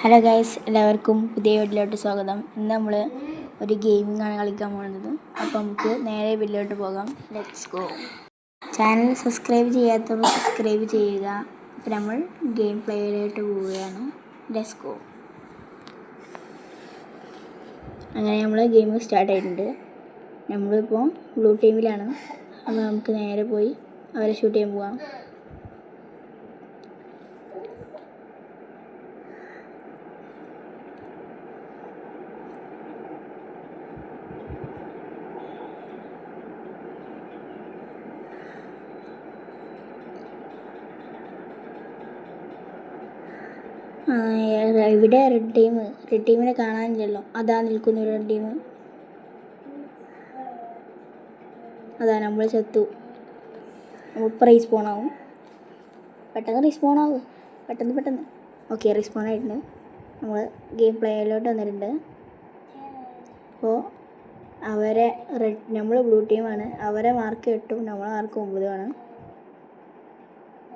Hello guys, എല്ലാവർക്കും പുതിയ വീട്ടിലോട്ട് സ്വാഗതം. ഇന്ന് നമ്മൾ ഒരു ഗെയിമിംഗാണ് കളിക്കാൻ പോകുന്നത്. അപ്പോൾ നമുക്ക് നേരെ വീട്ടിലോട്ട് പോകാം. Let's go. ചാനൽ സബ്സ്ക്രൈബ് ചെയ്യാത്തവർ സബ്സ്ക്രൈബ് ചെയ്യുക. അപ്പോൾ നമ്മൾ ഗെയിം പ്ലേയിലോട്ട് പോവുകയാണ്. Let's go. അങ്ങനെ നമ്മൾ ഗെയിം സ്റ്റാർട്ട് ആയിട്ടുണ്ട്. നമ്മളിപ്പോൾ ബ്ലൂ ടീമിലാണ്. അപ്പോൾ നമുക്ക് നേരെ പോയി അവരെ ഷൂട്ട് ചെയ്യാൻ പോകാം. ഇവിടെ റെഡ് ടീമിനെ കാണാനില്ലല്ലോ. അതാ നിൽക്കുന്നു റെഡ് ടീം. അതാ നമ്മൾ ചത്തു. നമ്മളിപ്പോൾ റീസ്പോൺ ആവും. പെട്ടെന്ന് റീസ്പോൺ ആവും. പെട്ടെന്ന്. ഓക്കെ, റീസ്പോൺ ആയിട്ടുണ്ട്. നമ്മൾ ഗെയിം പ്ലേയിലോട്ട് വന്നിട്ടുണ്ട്. അപ്പോൾ അവരെ നമ്മൾ ബ്ലൂ ടീമാണ്. അവരെ മാർക്ക് 8ഉം നമ്മളെ മാർക്ക് 9ഉമാണ്.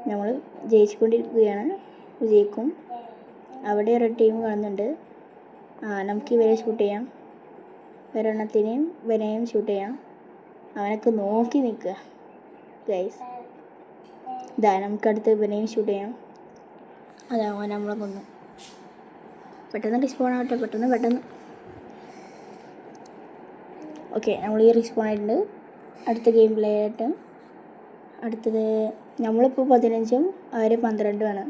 നമ്മൾ ജയിച്ചുകൊണ്ടിരിക്കുകയാണ്. ജയിക്കും. അവിടെ റെഡ് ടീം കാണുന്നുണ്ട്. നമുക്ക് ഇവരെ ഷൂട്ട് ചെയ്യാം. ഇവനെയും ഷൂട്ട് ചെയ്യാം. അവനൊക്കെ നോക്കി നിൽക്കുക ഗൈസ്. ഇതാ നമുക്കടുത്ത് ഇവനെയും ഷൂട്ട് ചെയ്യാം. അതാ അവൻ നമ്മളെ കൊന്നു. പെട്ടെന്ന് റിസ്പോൺ ആവട്ടെ. പെട്ടെന്ന്. ഓക്കെ, നമ്മൾ ഈ റിസ്പോൺ ആയിട്ടുണ്ട്. അടുത്ത ഗെയിം പ്ലേ ആയിട്ട് അടുത്തത് നമ്മളിപ്പോൾ 15ഉം അവർ 12ഉമാണ്.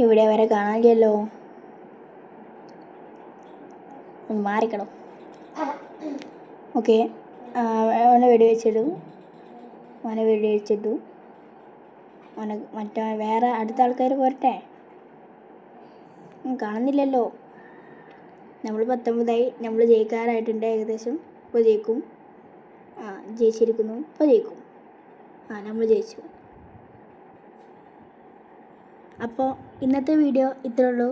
ഇവിടെ വരെ കാണാനില്ലല്ലോ. മാറിക്കണം. ഓക്കെ, അവനെ വെടിവെച്ചിട്ടു. വേറെ അടുത്ത ആൾക്കാർ പോരട്ടെ. കാണുന്നില്ലല്ലോ. നമ്മൾ 19ആയി. നമ്മൾ ജയിക്കാറായിട്ടുണ്ട് ഏകദേശം. ഇപ്പോൾ ജയിക്കും. ജയിച്ചിരിക്കുന്നു. ഇപ്പോൾ ജയിക്കും. നമ്മൾ ജയിച്ചു. അപ്പോൾ ഇന്നത്തെ വീഡിയോ ഇത്രേ ഉള്ളൂ.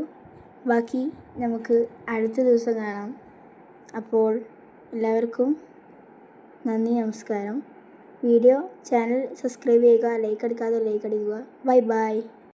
ബാക്കി നമുക്ക് അടുത്ത ദിവസം കാണാം. അപ്പോൾ എല്ലാവർക്കും നന്ദി, നമസ്കാരം. ചാനൽ സബ്സ്ക്രൈബ് ചെയ്യുക. ലൈക്ക് അടിക്കാതെ ലൈക്ക് അടിക്കുക. ബൈ.